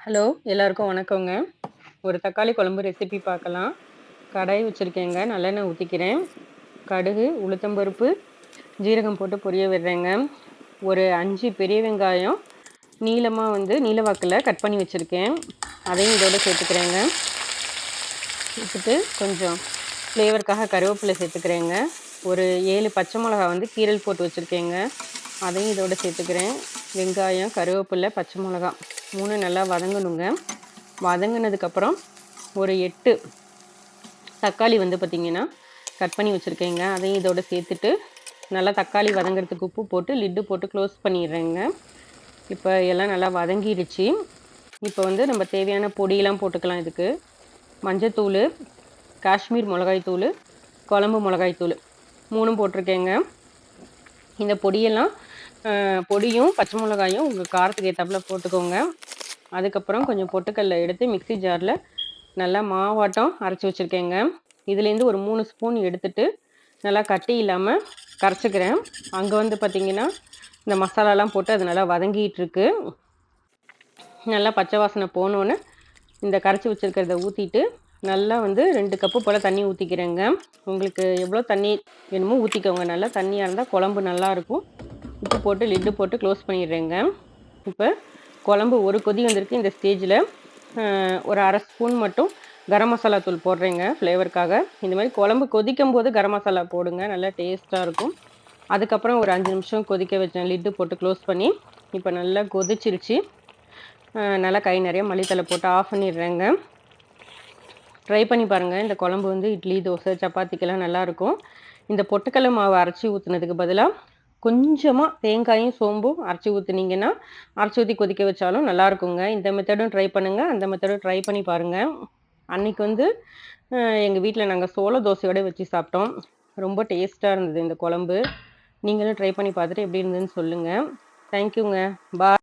Hello! எல்லாருக்கும் வணக்கங்க. ஒரு தக்காளி குழம்பு ரெசிபி பார்க்கலாம். கடாய் வச்சிருக்கேங்க. நல்லெண்ணெய் ஊத்திக்கிறேன். கடுகு, உளுத்தம்பருப்பு, ஜீரகம் போட்டு பொரிய விடுறேங்க. ஒரு 5 பெரிய வெங்காயம் நீளமா நீல வாக்குல கட் பண்ணி வச்சிருக்கேன். அதையும் இதோட சேர்த்துக்கிறேங்க. சேர்த்துட்டு கொஞ்சம் ஃப்ளேவருக்காக கருவேப்பிலை சேர்த்துக்கிறேங்க. ஒரு 7 பச்சை மிளகா கீரல் போட்டு வச்சிருக்கேங்க. அதையும் இதோட சேர்த்துக்கிறேன். வெங்காயம், கருவேப்பிலை, பச்சை மிளகா 3 நல்லா வதங்கணுங்க. வதங்கினதுக்கப்புறம் ஒரு 8 தக்காளி பார்த்தீங்கன்னா கட் பண்ணி வச்சுருக்கேங்க. அதையும் இதோட சேர்த்துட்டு நல்லா தக்காளி வதங்கிறதுக்கு உப்பு போட்டு லிட்டு போட்டு க்ளோஸ் பண்ணிடுறேங்க. இப்போ எல்லாம் நல்லா வதங்கிடுச்சு. இப்போ நம்ம தேவையான பொடியெல்லாம் போட்டுக்கலாம். இதுக்கு மஞ்சத்தூள், காஷ்மீர் மிளகாய் தூள், குழம்பு மிளகாய் தூள் 3ம் போட்டிருக்கேங்க. இந்த பொடியும் பச்சை மிளகாயும் உங்கள் காரத்துக்கு ஏற்றாப்புல போட்டுக்கோங்க. அதுக்கப்புறம் கொஞ்சம் பொட்டுக்கல்லை எடுத்து மிக்ஸி ஜாரில் நல்லா மாவாட்டம் அரைச்சி வச்சுருக்கேங்க. இதுலேருந்து ஒரு 3 ஸ்பூன் எடுத்துட்டு நல்லா கட்டி இல்லாமல் கரைச்சிக்கிறேன். அங்கே பார்த்திங்கன்னா இந்த மசாலாலாம் போட்டு அது நல்லா வதங்கிட்டுருக்கு. நல்லா பச்சை வாசனை போனோன்னு இந்த கரைச்சி வச்சுருக்கிறத ஊற்றிட்டு நல்லா 2 கப்பு போல் தண்ணி ஊற்றிக்கிறேங்க. உங்களுக்கு எவ்வளோ தண்ணி வேணுமோ ஊற்றிக்கோங்க. நல்லா தண்ணியாக இருந்தால் குழம்பு நல்லாயிருக்கும். உப்பு போட்டு லிட்டு போட்டு க்ளோஸ் பண்ணிடுறேங்க. இப்போ குழம்பு ஒரு கொதி வந்திருக்கு. இந்த ஸ்டேஜில் ஒரு அரை ஸ்பூன் மட்டும் கரம் மசாலா தூள் போடுறேங்க ஃப்ளேவருக்காக. இந்த மாதிரி குழம்பு கொதிக்கும் போது கரம் மசாலா போடுங்க, நல்லா டேஸ்ட்டாக இருக்கும். அதுக்கப்புறம் ஒரு 5 நிமிஷம் கொதிக்க வச்சேன், லிட்டு போட்டு க்ளோஸ் பண்ணி. இப்போ நல்லா கொதிச்சிருச்சு. நல்லா கை நிறைய மல்லித்தலை போட்டு ஆஃப் பண்ணிடுறேங்க. ட்ரை பண்ணி பாருங்கள். இந்த குழம்பு இட்லி, தோசை, சப்பாத்திக்கெல்லாம் நல்லாயிருக்கும். இந்த பொட்டுக்கடலை மாவு அரைச்சி ஊற்றுனதுக்கு பதிலாக கொஞ்சமாக தேங்காயும் சோம்பும் அரைச்சி ஊற்றுனீங்கன்னா அரைச்சி ஊற்றி கொதிக்க வச்சாலும் நல்லாயிருக்குங்க. இந்த மெத்தடும் ட்ரை பண்ணுங்கள், அந்த மெத்தடும் ட்ரை பண்ணி பாருங்கள். அன்றைக்கி எங்கள் வீட்டில் நாங்கள் சோள தோசையோடு வச்சு சாப்பிட்டோம். ரொம்ப டேஸ்ட்டாக இருந்தது இந்த குழம்பு. நீங்களும் ட்ரை பண்ணி பார்த்துட்டு எப்படி இருந்ததுன்னு சொல்லுங்கள். தேங்க்யூங்க. பாய்.